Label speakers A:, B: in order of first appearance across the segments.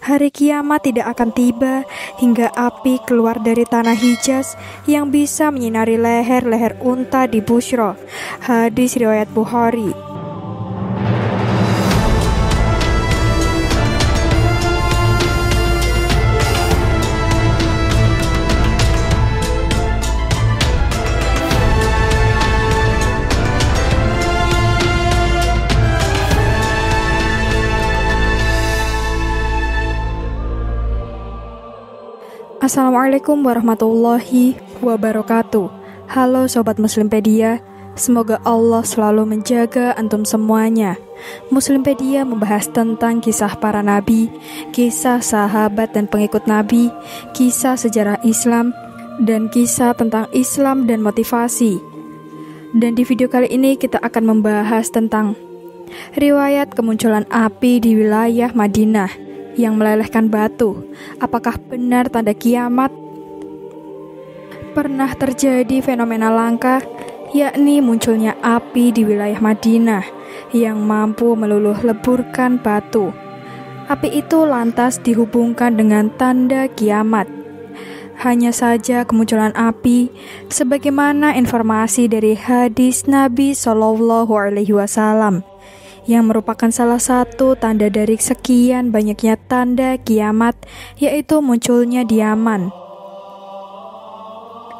A: Hari kiamat tidak akan tiba hingga api keluar dari tanah Hijaz yang bisa menyinari leher-leher unta di Busra. Hadis riwayat Bukhari. Assalamualaikum warahmatullahi wabarakatuh. Halo Sobat Muslimpedia, semoga Allah selalu menjaga antum semuanya. Muslimpedia membahas tentang kisah para nabi, kisah sahabat dan pengikut nabi, kisah sejarah Islam, dan kisah tentang Islam dan motivasi. Dan di video kali ini kita akan membahas tentang riwayat kemunculan api di wilayah Madinah yang melelehkan batu. Apakah benar tanda kiamat? Pernah terjadi fenomena langka, yakni munculnya api di wilayah Madinah yang mampu meluluh leburkan batu. Api itu lantas dihubungkan dengan tanda kiamat. Hanya saja kemunculan api, sebagaimana informasi dari hadis Nabi SAW, yang merupakan salah satu tanda dari sekian banyaknya tanda kiamat, yaitu munculnya di Yaman.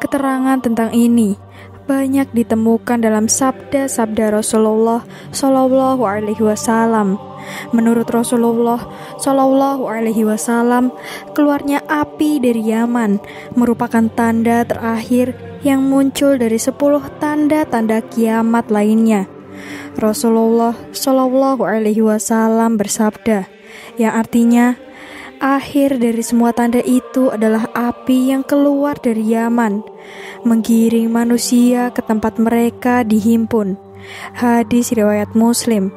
A: Keterangan tentang ini banyak ditemukan dalam sabda-sabda Rasulullah SAW. Menurut Rasulullah SAW, keluarnya api dari Yaman merupakan tanda terakhir yang muncul dari 10 tanda-tanda kiamat lainnya. Rasulullah SAW bersabda, yang artinya akhir dari semua tanda itu adalah api yang keluar dari Yaman, menggiring manusia ke tempat mereka dihimpun. Hadis riwayat Muslim.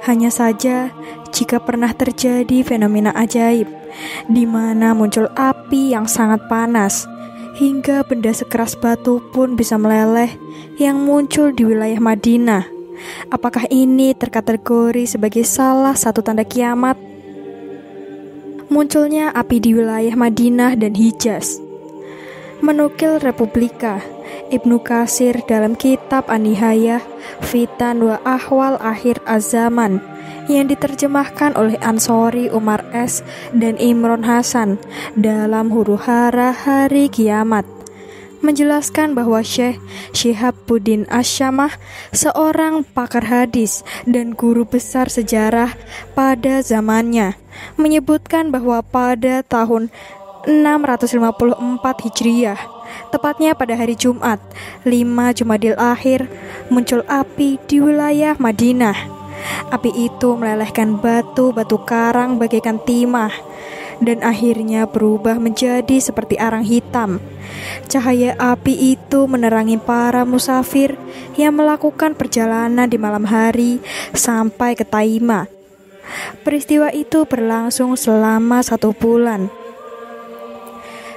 A: Hanya saja, jika pernah terjadi fenomena ajaib, di mana muncul api yang sangat panas, hingga benda sekeras batu pun bisa meleleh yang muncul di wilayah Madinah. Apakah ini terkategori sebagai salah satu tanda kiamat? Munculnya api di wilayah Madinah dan Hijaz. Menukil Republika, Ibnu Katsir dalam kitab An-Nihayah Fitan wa Ahwal Akhir Az-Zaman yang diterjemahkan oleh Ansori Umar S. dan Imron Hasan dalam Huru-Hara Hari Kiamat, menjelaskan bahwa Syekh Syihabuddin Asy-Syamah, seorang pakar hadis dan guru besar sejarah pada zamannya, menyebutkan bahwa pada tahun 654 Hijriah, tepatnya pada hari Jumat 5 Jumadil Akhir, muncul api di wilayah Madinah. Api itu melelehkan batu-batu karang bagaikan timah dan akhirnya berubah menjadi seperti arang hitam. Cahaya api itu menerangi para musafir yang melakukan perjalanan di malam hari sampai ke Taima. Peristiwa itu berlangsung selama 1 bulan.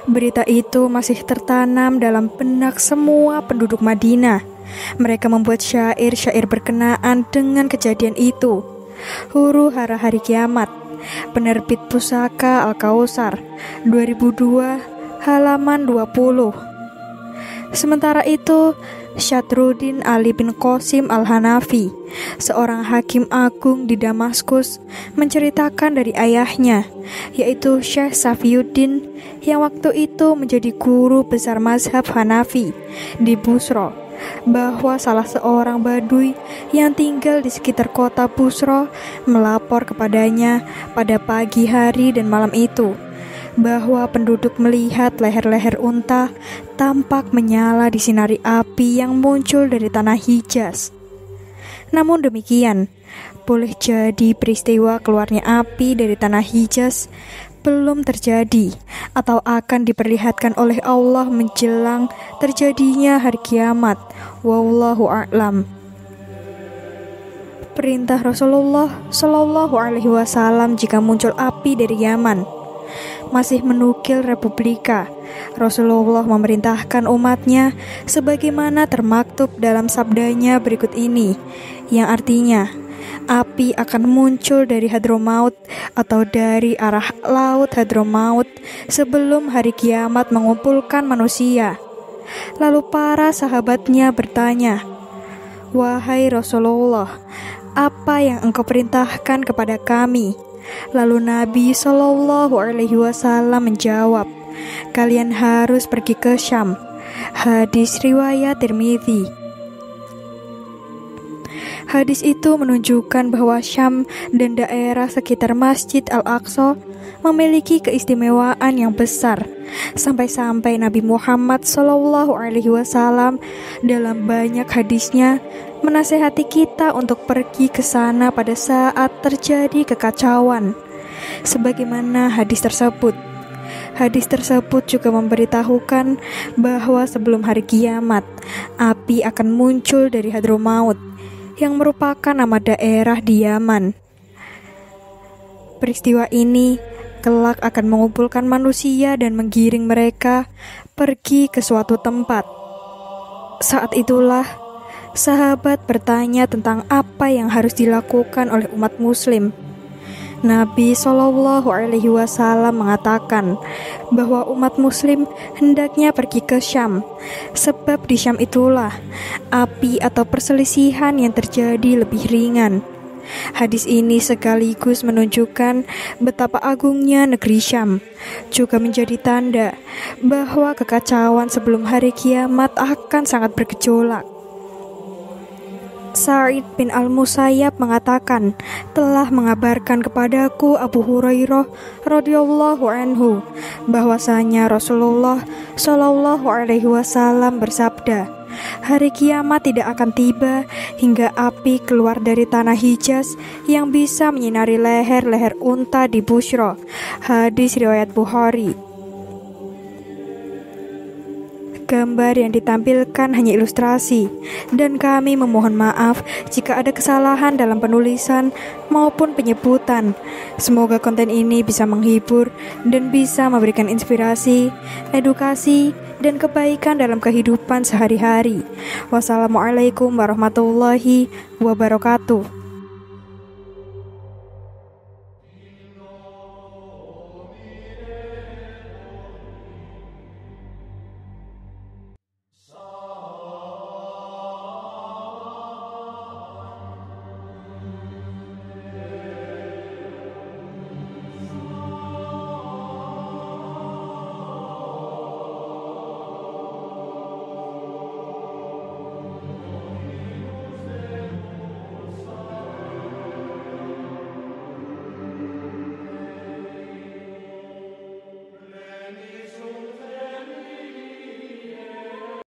A: Berita itu masih tertanam dalam benak semua penduduk Madinah. Mereka membuat syair-syair berkenaan dengan kejadian itu. Huru-Hara Hari Kiamat, Penerbit Pusaka Al-Kautsar, 2002, halaman 20. Sementara itu, Syadruddin Ali bin Qasim Al-Hanafi, seorang hakim agung di Damaskus, menceritakan dari ayahnya, yaitu Syekh Safiyuddin, yang waktu itu menjadi guru besar mazhab Hanafi di Busra, bahwa salah seorang Baduy yang tinggal di sekitar kota Busra melapor kepadanya pada pagi hari dan malam itu, bahwa penduduk melihat leher-leher unta tampak menyala disinari api yang muncul dari tanah Hijaz. Namun demikian, boleh jadi peristiwa keluarnya api dari tanah Hijaz belum terjadi atau akan diperlihatkan oleh Allah menjelang terjadinya hari kiamat. Wallahu a'lam. Perintah Rasulullah SAW jika muncul api dari Yaman. Masih menukil Republika, Rasulullah memerintahkan umatnya sebagaimana termaktub dalam sabdanya berikut ini, yang artinya, api akan muncul dari Hadramaut atau dari arah laut Hadramaut sebelum hari kiamat mengumpulkan manusia. Lalu para sahabatnya bertanya, "Wahai Rasulullah, apa yang engkau perintahkan kepada kami?" Lalu Nabi SAW menjawab, "Kalian harus pergi ke Syam." Hadis riwayat Tirmidzi. Hadis itu menunjukkan bahwa Syam dan daerah sekitar Masjid Al-Aqsa memiliki keistimewaan yang besar, sampai-sampai Nabi Muhammad SAW dalam banyak hadisnya menasehati kita untuk pergi ke sana pada saat terjadi kekacauan. Sebagaimana hadis tersebut juga memberitahukan bahwa sebelum hari kiamat, api akan muncul dari Hadramaut, yang merupakan nama daerah di Yaman. Peristiwa ini kelak akan mengumpulkan manusia dan menggiring mereka pergi ke suatu tempat. Saat itulah sahabat bertanya tentang apa yang harus dilakukan oleh umat muslim. Nabi SAW mengatakan bahwa umat muslim hendaknya pergi ke Syam, sebab di Syam itulah api atau perselisihan yang terjadi lebih ringan. Hadis ini sekaligus menunjukkan betapa agungnya negeri Syam, juga menjadi tanda bahwa kekacauan sebelum hari kiamat akan sangat bergejolak. Sa'id bin Al-Musayyab mengatakan, telah mengabarkan kepadaku Abu Hurairah radhiyallahu anhu bahwasanya Rasulullah SAW bersabda, hari kiamat tidak akan tiba hingga api keluar dari tanah Hijaz yang bisa menyinari leher-leher unta di Bushra. Hadis riwayat Bukhari. Gambar yang ditampilkan hanya ilustrasi, dan kami memohon maaf jika ada kesalahan dalam penulisan maupun penyebutan. Semoga konten ini bisa menghibur dan bisa memberikan inspirasi, edukasi, dan kebaikan dalam kehidupan sehari-hari. Wassalamualaikum warahmatullahi wabarakatuh.